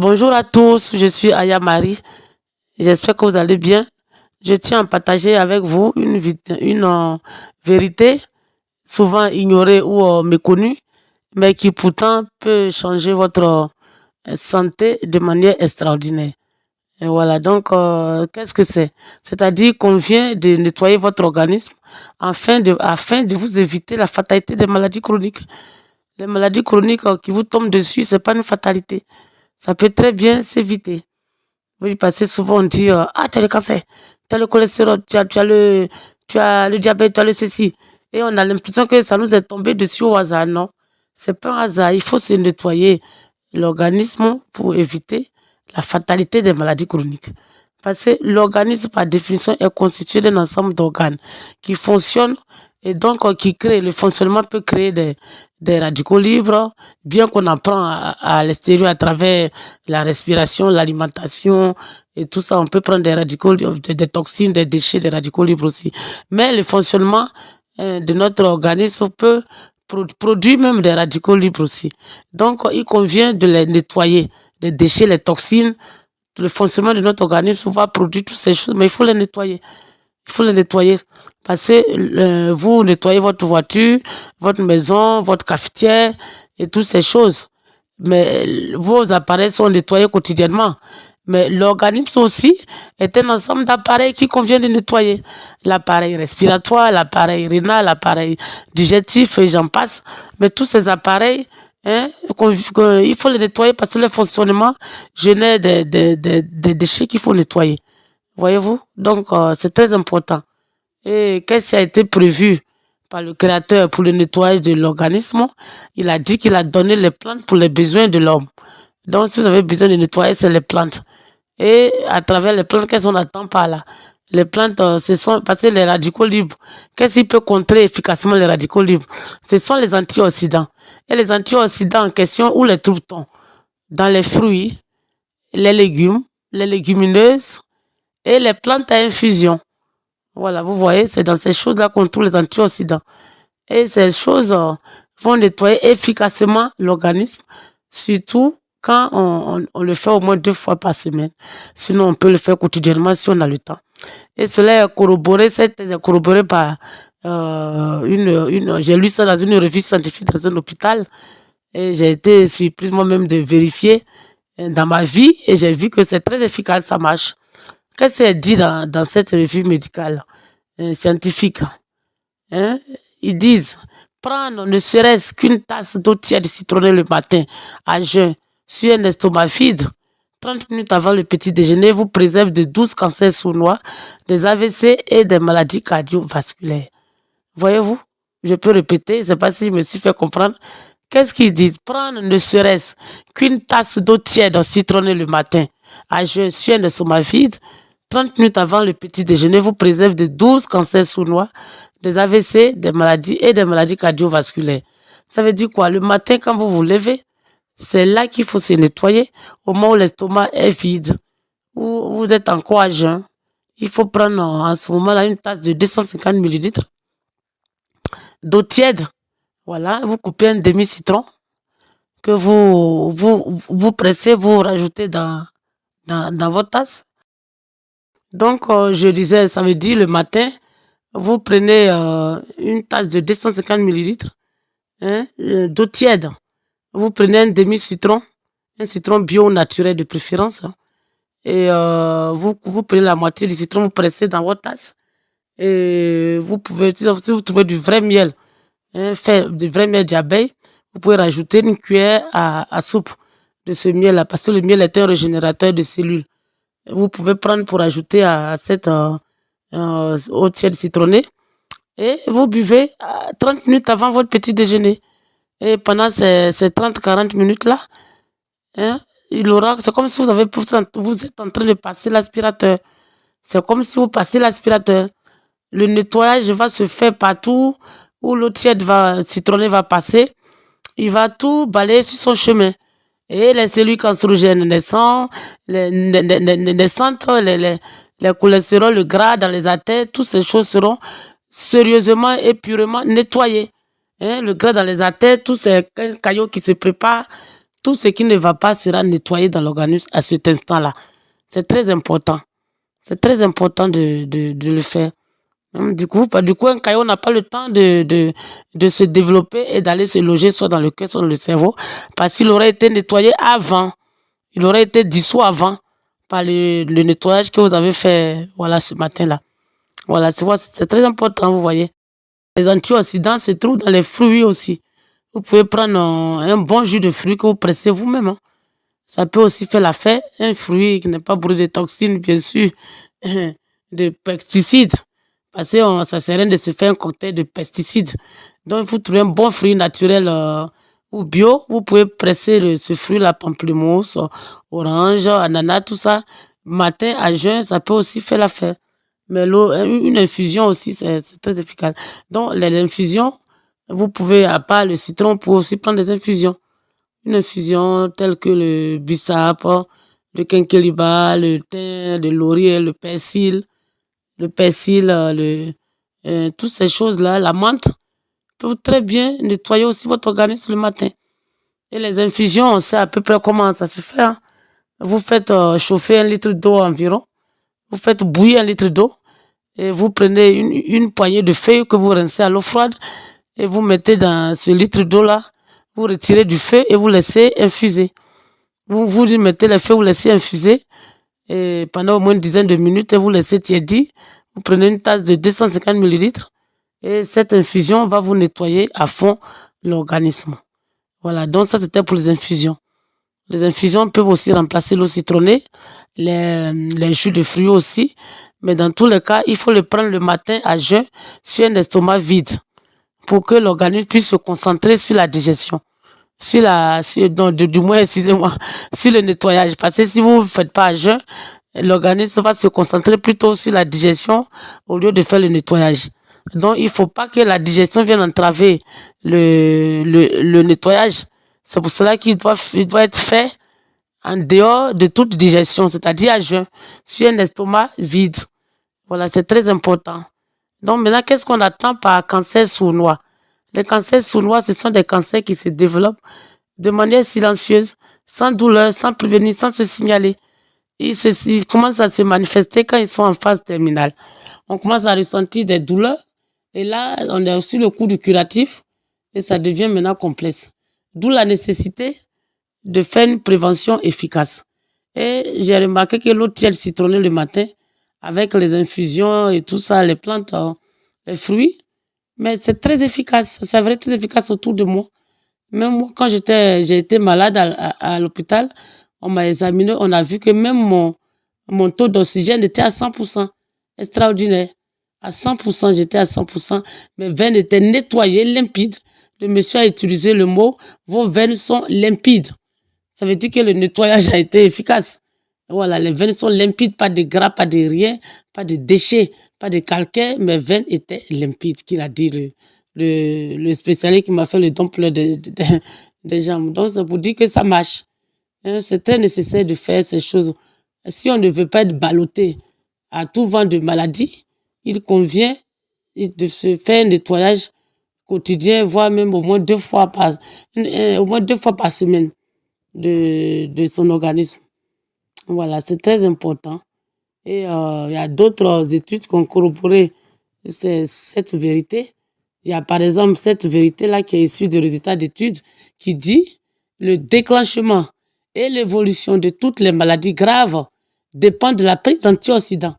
Bonjour à tous, je suis Aya Marie. J'espère que vous allez bien. Je tiens à partager avec vous une vérité souvent ignorée ou méconnue, mais qui pourtant peut changer votre santé de manière extraordinaire. Et voilà, donc qu'est-ce que c'est? C'est-à-dire qu'on vient de nettoyer votre organisme afin de vous éviter la fatalité des maladies chroniques. Les maladies chroniques qui vous tombent dessus, ce n'est pas une fatalité. Ça peut très bien s'éviter. Oui, parce que souvent on dit ah, tu as le cancer, tu as le cholestérol, tu as le diabète, tu as le ceci. Et on a l'impression que ça nous est tombé dessus au hasard. Non, c'est pas un hasard. Il faut se nettoyer l'organisme pour éviter la fatalité des maladies chroniques. Parce que l'organisme, par définition, est constitué d'un ensemble d'organes qui fonctionnent et donc qui créent. Le fonctionnement peut créer des radicaux libres, bien qu'on apprend à l'extérieur à travers la respiration, l'alimentation et tout ça. On peut prendre des radicaux, des toxines, des déchets, des radicaux libres aussi. Mais le fonctionnement de notre organisme peut produire même des radicaux libres aussi. Donc, il convient de les nettoyer, les déchets, les toxines. Le fonctionnement de notre organisme va produire toutes ces choses, mais il faut les nettoyer. Il faut les nettoyer. Parce que vous nettoyez votre voiture, votre maison, votre cafetière et toutes ces choses. Mais vos appareils sont nettoyés quotidiennement. Mais l'organisme aussi est un ensemble d'appareils qui convient de nettoyer. L'appareil respiratoire, l'appareil rénal, l'appareil digestif et j'en passe. Mais tous ces appareils, hein, il faut les nettoyer parce que le fonctionnement génère des déchets qu'il faut nettoyer. Voyez-vous? Donc, c'est très important. Et qu'est-ce qui a été prévu par le Créateur pour le nettoyage de l'organisme? Il a dit qu'il a donné les plantes pour les besoins de l'homme. Donc, si vous avez besoin de nettoyer, c'est les plantes. Et à travers les plantes, qu'est-ce qu'on attend par là? Les plantes, ce sont, parce que les radicaux libres, qu'est-ce qui peut contrer efficacement les radicaux libres? Ce sont les antioxydants. Et les antioxydants en question, où les trouve-t-on? Dans les fruits, les légumes, les légumineuses et les plantes à infusion. Voilà, vous voyez, c'est dans ces choses-là qu'on trouve les antioxydants. Et ces choses vont nettoyer efficacement l'organisme, surtout quand on le fait au moins 2 fois par semaine. Sinon, on peut le faire quotidiennement si on a le temps. Et cela est corroboré, c'est corroboré par j'ai lu ça dans une revue scientifique dans un hôpital. Et j'ai été surprise moi-même de vérifier dans ma vie et j'ai vu que c'est très efficace, ça marche. Qu'est-ce que c'est dit dans cette revue médicale scientifique? Hein? Ils disent prendre ne serait-ce qu'une tasse d'eau tiède citronnée le matin à jeun sur un estomac vide 30 minutes avant le petit déjeuner vous préserve de 12 cancers sournois, des AVC et des maladies cardiovasculaires. Voyez-vous? Je peux répéter, je ne sais pas si je me suis fait comprendre. Qu'est-ce qu'ils disent? Prendre ne serait-ce qu'une tasse d'eau tiède citronnée le matin à jeun sur un estomac vide 30 minutes avant le petit déjeuner vous préserve de 12 cancers sournois, des AVC, des maladies et des maladies cardiovasculaires. Ça veut dire quoi? Le matin, quand vous vous levez, c'est là qu'il faut se nettoyer. Au moment où l'estomac est vide, où vous êtes encore à jeun, il faut prendre en ce moment-là une tasse de 250 millilitres d'eau tiède. Voilà, vous coupez un demi-citron que vous pressez, vous rajoutez dans votre tasse. Donc, je disais, ça veut dire le matin, vous prenez une tasse de 250 millilitres d'eau tiède. Vous prenez un demi-citron, un citron bio naturel de préférence. Et vous prenez la moitié du citron, vous pressez dans votre tasse. Et vous pouvez, si vous trouvez du vrai miel, fait du vrai miel d'abeille, vous pouvez rajouter une cuillère à soupe de ce miel-là, parce que le miel est un régénérateur de cellules. Vous pouvez prendre pour ajouter à cette eau tiède citronnée et vous buvez 30 minutes avant votre petit déjeuner. Et pendant ces 30-40 minutes-là, hein, c'est comme si vous êtes en train de passer l'aspirateur. C'est comme si vous passez l'aspirateur. Le nettoyage va se faire partout où l'eau tiède citronnée va passer. Il va tout balayer sur son chemin. Et les cellules cancérogènes naissantes, les cholestérol, le gras dans les artères, toutes ces choses seront sérieusement et purement nettoyées. Le gras dans les artères, tous ces caillots qui se préparent, tout ce qui ne va pas sera nettoyé dans l'organisme à cet instant-là. C'est très important. C'est très important de le faire. Du coup, un caillot n'a pas le temps de se développer et d'aller se loger soit dans le cœur, soit dans le cerveau, parce qu'il aurait été nettoyé avant. Il aurait été dissous avant par le nettoyage que vous avez fait, voilà, ce matin-là. Voilà, c'est très important, vous voyez. Les antioxydants se trouvent dans les fruits aussi. Vous pouvez prendre un bon jus de fruits que vous pressez vous-même. Hein. Ça peut aussi faire l'affaire. Un fruit qui n'est pas bourré de toxines, bien sûr, de pesticides. Parce que ça sert à rien de se faire un cocktail de pesticides. Donc, il faut trouver un bon fruit naturel ou bio. Vous pouvez presser ce fruit-là, pamplemousse, orange, ananas, tout ça. Matin à jeun, ça peut aussi faire l'affaire. Mais l'eau, une infusion aussi, c'est très efficace. Donc, les infusions, vous pouvez, à part le citron, vous pouvez aussi prendre des infusions. Une infusion telle que le bissap, le quinqueliba, le thym, le laurier, le persil, toutes ces choses-là, la menthe, peut très bien nettoyer aussi votre organisme le matin. Et les infusions, on sait à peu près comment ça se fait. Hein. Vous faites chauffer 1 litre d'eau environ. Vous faites bouillir 1 litre d'eau. Et vous prenez une poignée de feuilles que vous rincez à l'eau froide. Et vous mettez dans ce litre d'eau-là. Vous retirez du feu et vous laissez infuser. Vous mettez les feuilles, vous laissez infuser. Et pendant au moins une dizaine de minutes, et vous laissez tiédir. Vous prenez une tasse de 250 ml. Et cette infusion va vous nettoyer à fond l'organisme. Voilà, donc ça c'était pour les infusions. Les infusions peuvent aussi remplacer l'eau citronnée, les jus de fruits aussi. Mais dans tous les cas, il faut le prendre le matin à jeun sur un estomac vide pour que l'organisme puisse se concentrer sur la digestion. Du moins, excusez-moi, sur le nettoyage. Parce que si vous ne faites pas à jeun, l'organisme va se concentrer plutôt sur la digestion au lieu de faire le nettoyage. Donc, il ne faut pas que la digestion vienne entraver le nettoyage. C'est pour cela qu'il doit être fait en dehors de toute digestion, c'est-à-dire à jeun, sur un estomac vide. Voilà, c'est très important. Donc maintenant, qu'est-ce qu'on attend par cancer sournois? Les cancers sournois, ce sont des cancers qui se développent de manière silencieuse, sans douleur, sans prévenir, sans se signaler. Ils commencent à se manifester quand ils sont en phase terminale. On commence à ressentir des douleurs et là, on est aussi le coup du curatif et ça devient maintenant complexe. D'où la nécessité de faire une prévention efficace. Et j'ai remarqué que l'eau tiède citronnée le matin, avec les infusions et tout ça, les plantes, les fruits, mais c'est très efficace. C'est vrai, très efficace autour de moi. Même moi, quand j'ai été malade à l'hôpital, on m'a examiné, on a vu que même mon taux d'oxygène était à 100%. Extraordinaire. À 100%, j'étais à 100%. Mes veines étaient nettoyées, limpides. Le monsieur a utilisé le mot, vos veines sont limpides. Ça veut dire que le nettoyage a été efficace. Voilà, les veines sont limpides, pas de gras, pas de rien, pas de déchets, pas de calcaire. Mes veines étaient limpides, qu'il a dit le spécialiste qui m'a fait le don plein des jambes. Donc, ça vous dit que ça marche. Hein, c'est très nécessaire de faire ces choses. Si on ne veut pas être ballotté à tout vent de maladie, il convient de se faire un nettoyage quotidien, voire même au moins 2 fois par semaine de son organisme. Voilà, c'est très important. Et il y a d'autres études qui ont corroboré cette vérité. Il y a par exemple cette vérité-là qui est issue des résultats d'études qui dit le déclenchement et l'évolution de toutes les maladies graves dépendent de la prise d'antioxydants.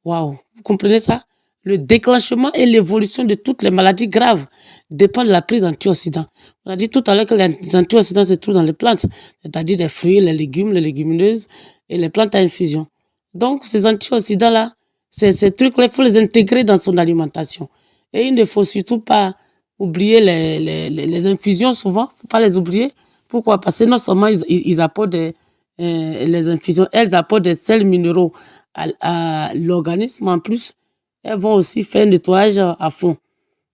Waouh, vous comprenez ça? Le déclenchement et l'évolution de toutes les maladies graves dépendent de la prise d'antioxydants. On a dit tout à l'heure que les antioxydants se trouvent dans les plantes, c'est-à-dire les fruits, les légumes, les légumineuses et les plantes à infusion. Donc, ces antioxydants-là, ces trucs-là, il faut les intégrer dans son alimentation. Et il ne faut surtout pas oublier les infusions souvent, il ne faut pas les oublier. Pourquoi? Parce que non seulement ils apportent les infusions, elles apportent des sels minéraux à l'organisme, en plus, elles vont aussi faire un nettoyage à fond.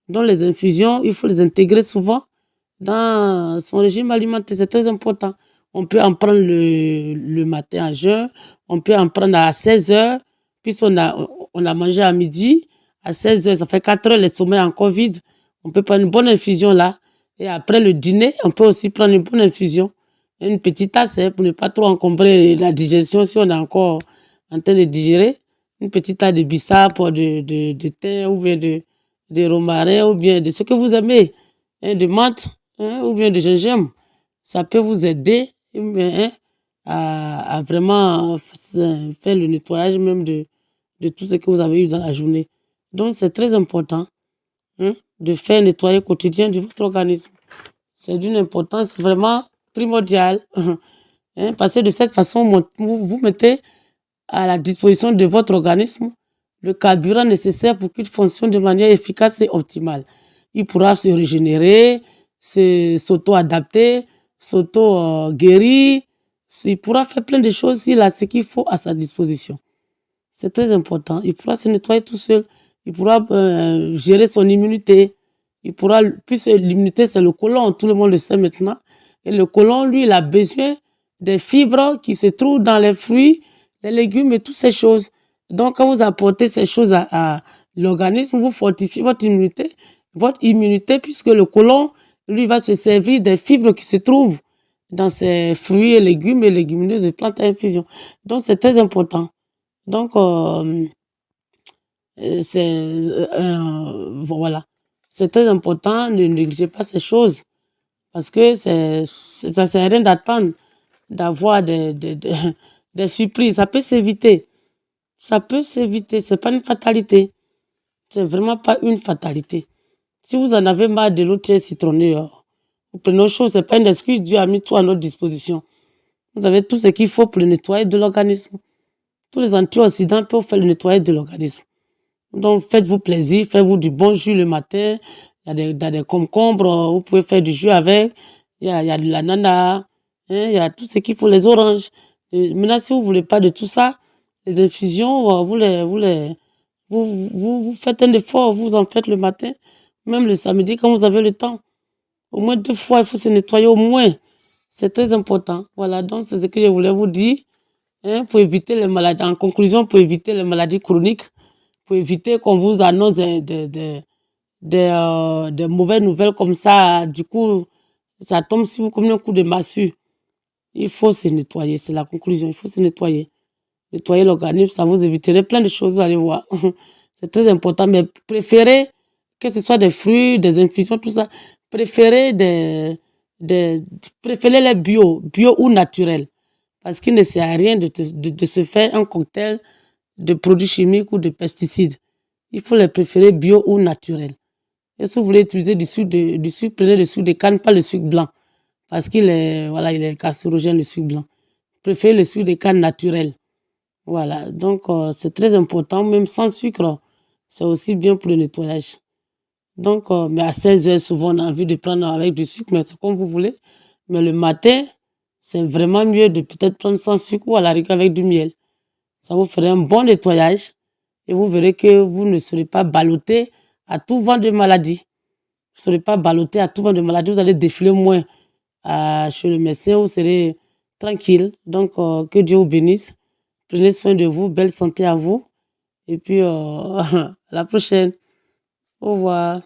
Donc les infusions, il faut les intégrer souvent dans son régime alimentaire, c'est très important. On peut en prendre le matin à jeun, on peut en prendre à 16 heures, puis on a mangé à midi, à 16 heures, ça fait 4 heures, l'estomac est encore vide. On peut prendre une bonne infusion là, et après le dîner, on peut aussi prendre une bonne infusion. Une petite tasse, hein, pour ne pas trop encombrer la digestion si on est encore en train de digérer. Une petite tasse de bissap, de thym, ou bien de romarin, ou bien de ce que vous aimez, hein, de menthe, hein, ou bien de gingembre. Ça peut vous aider, hein, à vraiment faire le nettoyage même de tout ce que vous avez eu dans la journée. Donc, c'est très important, hein, de faire nettoyer quotidien de votre organisme. C'est d'une importance vraiment primordiale. Hein, parce que de cette façon, vous mettez à la disposition de votre organisme le carburant nécessaire pour qu'il fonctionne de manière efficace et optimale. Il pourra se régénérer, s'auto-adapter, s'auto-guérir. Il pourra faire plein de choses s'il a ce qu'il faut à sa disposition. C'est très important. Il pourra se nettoyer tout seul. Il pourra gérer son immunité. Il pourra, puisque l'immunité, c'est le côlon, tout le monde le sait maintenant. Et le côlon, lui, il a besoin des fibres qui se trouvent dans les fruits, les légumes et toutes ces choses. Donc, quand vous apportez ces choses à l'organisme, vous fortifiez votre immunité, puisque le côlon, lui, va se servir des fibres qui se trouvent dans ces fruits et légumes et légumineuses et plantes à infusion. Donc, c'est très important. Donc, voilà. C'est très important, ne négligez pas ces choses. Parce que ça sert à rien d'attendre d'avoir des surprises. Ça peut s'éviter. Ça peut s'éviter. C'est pas une fatalité. C'est vraiment pas une fatalité. Si vous en avez marre de l'eau très citronnée, vous prenez autre chose. C'est pas une excuse. Dieu a mis tout à notre disposition. Vous avez tout ce qu'il faut pour le nettoyer de l'organisme. Tous les antioxydants peuvent faire le nettoyage de l'organisme. Donc, faites-vous plaisir, faites-vous du bon jus le matin. Il y a des concombres, vous pouvez faire du jus avec. Il y a de l'ananas, hein, il y a tout ce qu'il faut, les oranges. Et maintenant, si vous ne voulez pas de tout ça, les infusions, vous faites un effort, vous en faites le matin, même le samedi quand vous avez le temps. Au moins 2 fois, il faut se nettoyer au moins. C'est très important. Voilà, donc c'est ce que je voulais vous dire, hein, pour éviter les maladies. En conclusion, pour éviter les maladies chroniques, pour éviter qu'on vous annonce des mauvaises nouvelles comme ça. Du coup, ça tombe sur vous comme un coup de massue. Il faut se nettoyer, c'est la conclusion. Il faut se nettoyer. Nettoyer l'organisme, ça vous éviterait plein de choses, vous allez voir. C'est très important, mais préférez que ce soit des fruits, des infusions, tout ça. Préférez préférez les bio ou naturels. Parce qu'il ne sert à rien de se faire un cocktail de produits chimiques ou de pesticides. Il faut les préférer bio ou naturels. Et si vous voulez utiliser du sucre, prenez le sucre de canne, pas le sucre blanc. Parce qu'il est, voilà, il est cancérogène, le sucre blanc. Préférez le sucre de canne naturel. Voilà. Donc, c'est très important. Même sans sucre, c'est aussi bien pour le nettoyage. Donc, mais à 16 heures, souvent, on a envie de prendre avec du sucre, mais c'est comme vous voulez. Mais le matin, c'est vraiment mieux de peut-être prendre sans sucre ou à la rigueur avec du miel. Ça vous ferait un bon nettoyage et vous verrez que vous ne serez pas ballotté à tout vent de maladie. Vous ne serez pas ballotté à tout vent de maladie. Vous allez défiler moins chez le médecin. Vous serez tranquille. Donc, que Dieu vous bénisse. Prenez soin de vous. Belle santé à vous. Et puis, à la prochaine. Au revoir.